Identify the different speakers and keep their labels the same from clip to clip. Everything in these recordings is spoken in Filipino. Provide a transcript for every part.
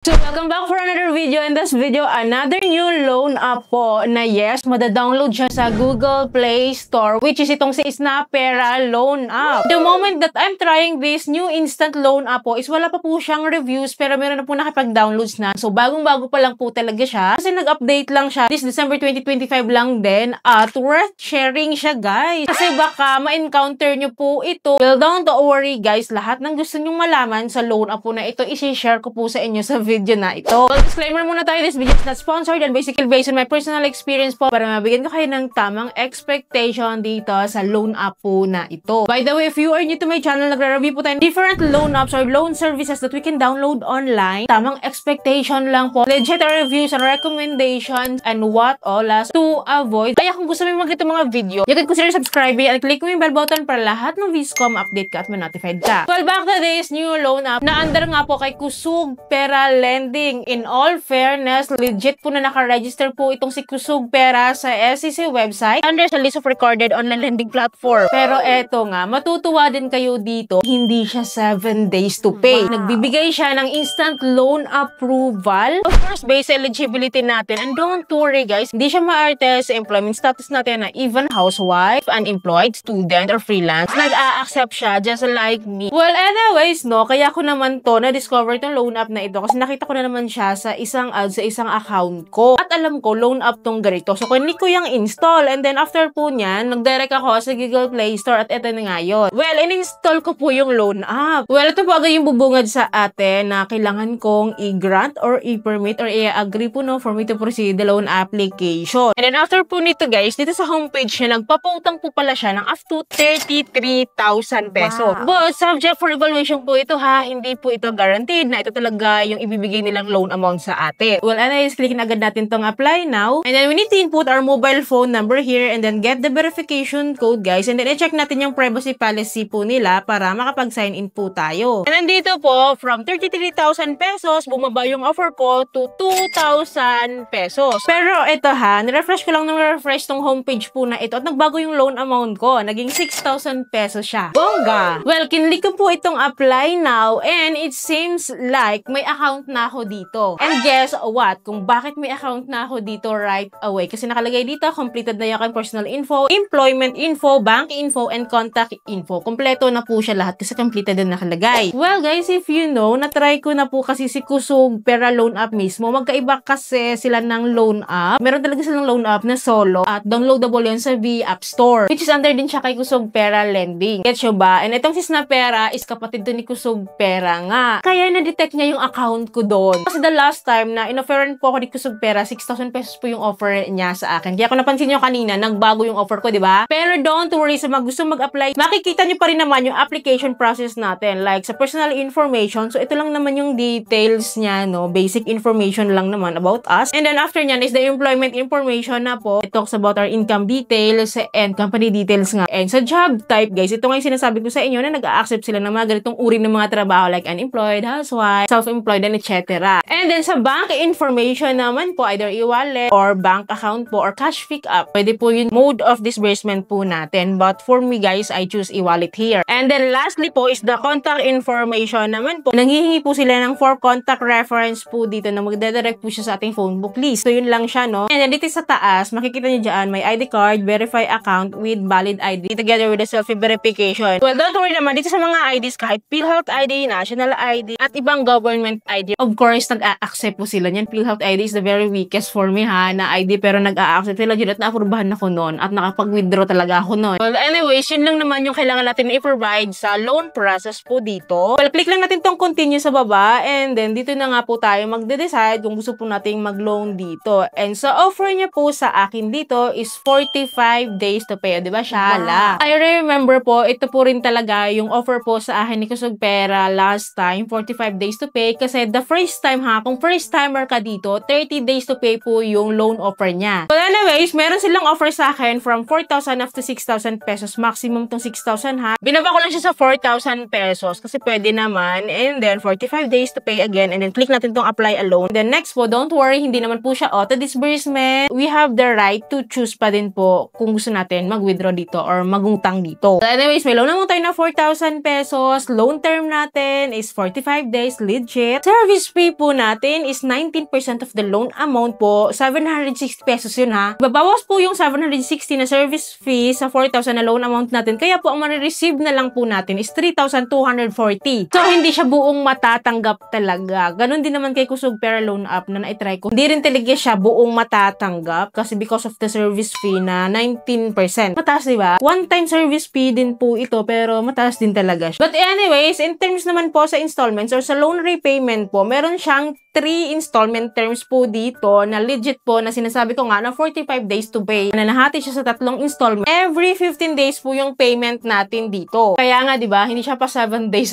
Speaker 1: So, welcome back for another video. In this video, another new loan app po na yes, madadownload siya sa Google Play Store, which is itong si Snapera loan app. The moment that I'm trying this new instant loan app po is wala pa po siyang reviews pero meron na po nakapag-downloads na. So, bagong-bago pa lang po talaga siya. Kasi nag-update lang siya this December 2025 lang din at worth sharing siya, guys. Kasi baka ma-encounter nyo po ito. Well, don't worry, guys. Lahat ng gusto nyong malaman sa loan app po na ito, isi-share ko po sa inyo sa video na ito. Well, disclaimer muna tayo, this video is not sponsored and basically based on my personal experience po para mabigyan ko kayo ng tamang expectation dito sa loan app po na ito. By the way, if you are new to my channel, nagre-review po tayo ng different loan apps or loan services that we can download online. Tamang expectation lang po. Legit reviews and recommendations and what all as to avoid. Kaya kung gusto mo mag-ito mga video, you can consider subscribing and click mo yung bell button para lahat ng Viscom update ka at ma-notified ka. Well, back to this new loan app na under nga po kay Kusug Pera Lending. In all fairness, legit po na naka-register po itong si Kusug Pera sa SEC website under sa list of recorded online lending platform. Pero eto nga, matutuwa din kayo dito, hindi siya 7 days to pay. Nagbibigay siya ng instant loan approval. Of course, based sa eligibility natin. And don't worry guys, hindi siya maarte sa employment status natin na even housewife, unemployed, student, or freelance. Nag-a-accept siya just like me. Well, anyways, no, kaya ko naman to na-discover itong loan app na ito kasi nakita ko na naman siya sa isang ad sa isang account ko. At alam ko, loan app tong ganito. So, click ko yung install. And then, after po niyan, nag-direct ako sa Google Play Store at ito na nga yun. Well, in-install ko po yung loan app. Well, ito po agad yung bubungad sa atin na kailangan kong i-grant or i-permit or i-agree po no for me to proceed the loan application. And then, after po nito guys, dito sa homepage niya, nagpapautang po pala siya ng up to 33,000 pesos. Wow. But, subject for evaluation po ito ha. Hindi po ito guaranteed na ito talaga yung ibibigay nilang loan amount sa atin. Well, anyways, click na agad natin tong apply now. And then, we need to input our mobile phone number here and then get the verification code, guys. And then, i-check natin yung privacy policy po nila para makapag-sign in po tayo. And then, dito po, from 33,000 pesos, bumaba yung offer ko to 2,000 pesos. Pero, ito ha, nirefresh ko lang ng refresh tong homepage po na ito at nagbago yung loan amount ko. Naging 6,000 pesos siya. Bongga! Well, kinlik ko po itong apply now and it seems like may account na ako dito. And guess what? Kung bakit may account na ako dito right away. Kasi nakalagay dito, completed na yung personal info, employment info, bank info, and contact info. Kompleto na po siya lahat kasi completed na nakalagay. Well guys, if you know, na-try ko na po kasi si Kusug Pera loan app mismo. Magkaiba kasi sila ng loan app. Meron talaga silang loan app na solo at downloadable yan sa V App Store. Which is under din siya kay Kusug Pera Lending. Get you ba? And itong si Snapera is kapatid doon ni Kusug Pera nga. Kaya na-detect niya yung account ko doon. Kasi the last time na in-offeran po ako ni Kusug Pera, 6,000 pesos po yung offer niya sa akin. Kaya kung napansin nyo kanina, nagbago yung offer ko, di ba? Pero don't worry, sa mga gusto mag-apply, makikita nyo pa rin naman yung application process natin. Like sa personal information, so ito lang naman yung details niya, no? Basic information lang naman about us. And then after nyan is the employment information na po. It talks about our income details and company details nga. And sa job type, guys, ito nga yung sinasabi ko sa inyo na nag-a-accept sila ng mga ganitong uri ng mga trabaho like unemployed, housewife, self-employed, and etc. And then sa bank information naman po, either e-wallet or bank account po or cash pick-up. Pwede po yung mode of disbursement po natin. But for me guys, I choose e-wallet here. And then lastly po is the contact information naman po. Nanghihingi po sila ng 4 contact reference po dito na magdadirect po siya sa ating phone book list. So yun lang siya, no? And then dito sa taas, makikita nyo dyan, may ID card, verify account with valid ID together with the selfie verification. Well, don't worry naman, dito sa mga IDs, kahit PhilHealth ID, National ID, at ibang government ID, of course, nag-a-accept po sila niyan. PhilHealth ID is the very weakest for me ha, na ID, pero nag-a-accept sila dyan at na-approbahan ako noon at nakapag-withdraw talaga ako noon. Well, anyways, yun lang naman yung kailangan natin i-provide sa loan process po dito. Well, click lang natin tong continue sa baba and then dito na nga po tayo magde-decide kung gusto po nating mag-loan dito. And so, offer niya po sa akin dito is 45 days to pay. Diba, Shala? Wow. I remember po, ito po rin talaga yung offer po sa akin ni Kusug Pera last time, 45 days to pay. Kasi the first time ha, kung first timer ka dito, 30 days to pay po yung loan offer niya. So anyways, meron silang offer sa akin from 4,000 up to 6,000 pesos. Maximum tong 6,000 ha. Binaba ko lang siya sa 4,000 pesos kasi pwede naman. And then 45 days to pay again. And then click natin tong apply a loan. Then next po, don't worry, hindi naman po siya auto disbursement. We have the right to choose pa din po kung gusto natin mag-withdraw dito or magutang dito. So anyways, may loan naman tayo na 4,000 pesos. Loan term natin is 45 days, legit. Service service fee po natin is 19% of the loan amount po. 760 pesos yun ha. Babawas po yung 760 na service fee sa 4,000 na loan amount natin. Kaya po ang marireceive na lang po natin is 3,240. So, hindi siya buong matatanggap talaga. Ganon din naman kay Kusog Pera Loan App na na-try ko. Hindi rin talaga siya buong matatanggap kasi because of the service fee na 19%. Mataas, diba? One-time service fee din po ito pero mataas din talaga siya. But anyways, in terms naman po sa installments or sa loan repayment po, meron siyang 3 installment terms po dito na legit po na sinasabi ko nga na 45 days to pay. Nanahati siya sa 3 installment. Every 15 days po yung payment natin dito. Kaya nga, di ba, hindi siya pa 7 days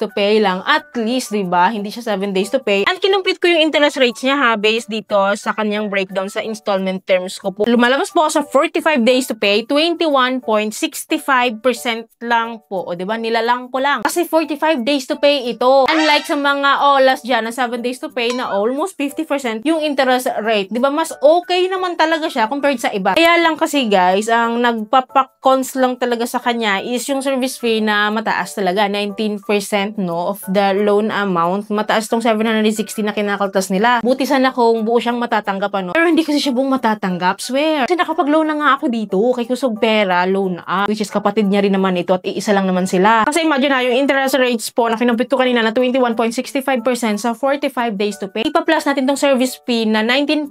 Speaker 1: to pay lang. At least, di ba, hindi siya 7 days to pay. And kinumpit ko yung interest rates niya ha, based dito sa kanyang breakdown sa installment terms ko po. Lumalabas po sa 45 days to pay, 21.65% lang po. O, di ba, nilalang ko lang. Kasi 45 days to pay ito. Unlike sa mga last dyan na 7 days to pay na almost 50% yung interest rate. Diba? Mas okay naman talaga siya compared sa iba. Kaya lang kasi guys, ang nagpapakons lang talaga sa kanya is yung service fee na mataas talaga. 19% no of the loan amount. Mataas tong 760 na kinakaltas nila. Buti sana kung buo siyang matatanggap ano. Pero hindi kasi siya buong matatanggap. Swear. Kasi nakapag-loan na nga ako dito kay Kusog Pera Loan App. Which is kapatid niya rin naman ito at iisa lang naman sila. Kasi imagine na yung interest rates po na kinumpit ko kanina na 21.65% sa 45 days to pay. Ipa-plus natin tong service fee na 19%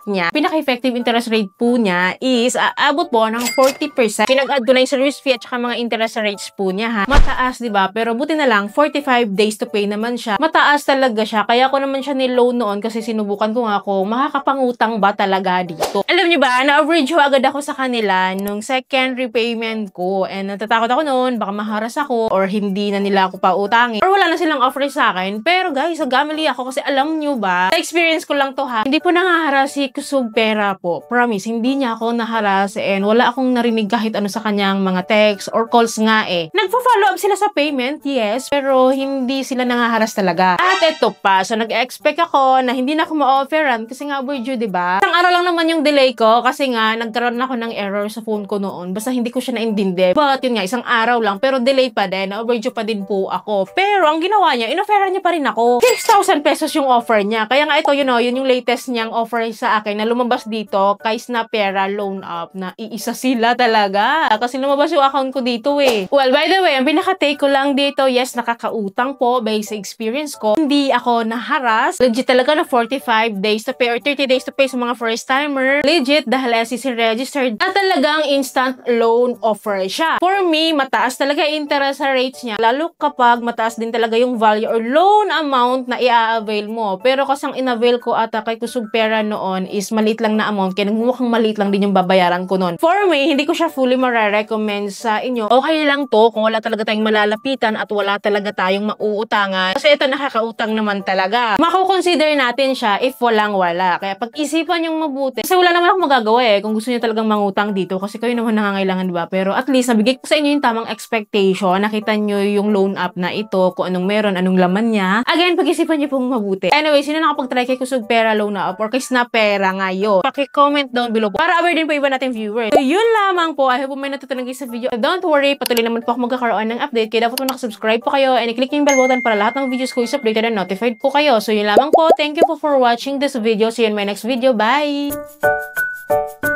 Speaker 1: niya. Pinaka-effective interest rate po niya is aabot po ng 40%. Pinag-add ko na yung service fee at saka mga interest rates po niya ha. Mataas, di ba? Pero buti na lang 45 days to pay naman siya. Mataas talaga siya. Kaya ko naman siya ni-loan noon kasi sinubukan ko nga kung makakapangutang ba talaga dito. Alam niyo ba, na-average agad ako sa kanila nung second repayment ko. And natatakot ako noon, baka maharas ako or hindi na nila ako pautangin. Or wala na silang offer sa akin. Pero guys, nagamali ako kasi alam nyo ba, sa experience ko lang to ha, hindi po nangaharas si Kusog Pera po. Promise, hindi niya ako naharas and wala akong narinig kahit ano sa kanyang mga text or calls nga eh. Nagpa-follow up sila sa payment, yes, pero hindi sila nangaharas talaga. At eto pa, so nag-expect ako na hindi na ako ma-offeran kasi nga overdue, diba? Isang araw lang naman yung delay ko kasi nga nagkaroon ako ng error sa phone ko noon. Basta hindi ko siya naintindi. But yun nga, isang araw lang pero delay pa din. Overdue pa din po ako. Pero ang ginawa niya, in-offeran niya pa rin ako. 6,000 pesos yung offer niya. Kaya nga ito, yun yung latest niyang offer sa akin na lumabas dito kay Snapera Loan App na iisa sila talaga. Kasi lumabas yung account ko dito eh. Well, by the way, ang pinaka-take ko lang dito, yes, nakakautang po based sa experience ko. Hindi ako naharas. Legit talaga na 45 days to pay or 30 days to pay sa mga first timer. Legit dahil SEC registered at talagang instant loan offer siya. For me, mataas talaga interest rates niya. Lalo kapag mataas din talaga yung value or loan amount na i-avail mo. Pero kasi ang in-avail ko ata kay Kusog Pera noon is maliit lang na amount. Kaya mukhang maliit lang din yung babayaran ko noon. For me, hindi ko siya fully marirecommend sa inyo. Okay lang to kung wala talaga tayong malalapitan at wala talaga tayong mauutangan. Kasi ito nakakautang naman talaga. Mako-consider natin siya if walang-wala. Kaya pag-isipan yung mabuti. Kasi wala naman akong magagawa eh kung gusto niyo talagang mangutang dito. Kasi kayo naman nangangailangan, diba? Pero at least nabigay ko sa inyo yung tamang expectation. Nakita nyo yung loan app na ito, kung anong meron, anong laman niya. Again, pag-isipan niyo pong mabuti. Anyway, sino nakapag-try kay Kusog Pera Loan App or kay Snapera ngayon? Paki-comment down below po para aware din po iba natin viewers. So, yun lamang po. I hope may natutunan kayo sa video. Don't worry, patuloy naman po ako magkakaroon ng update. Kaya dapat po nakasubscribe po kayo and i-click yung bell button para lahat ng videos ko is updated and notified po kayo. So, yun lamang po. Thank you po for watching this video. See you in my next video. Bye!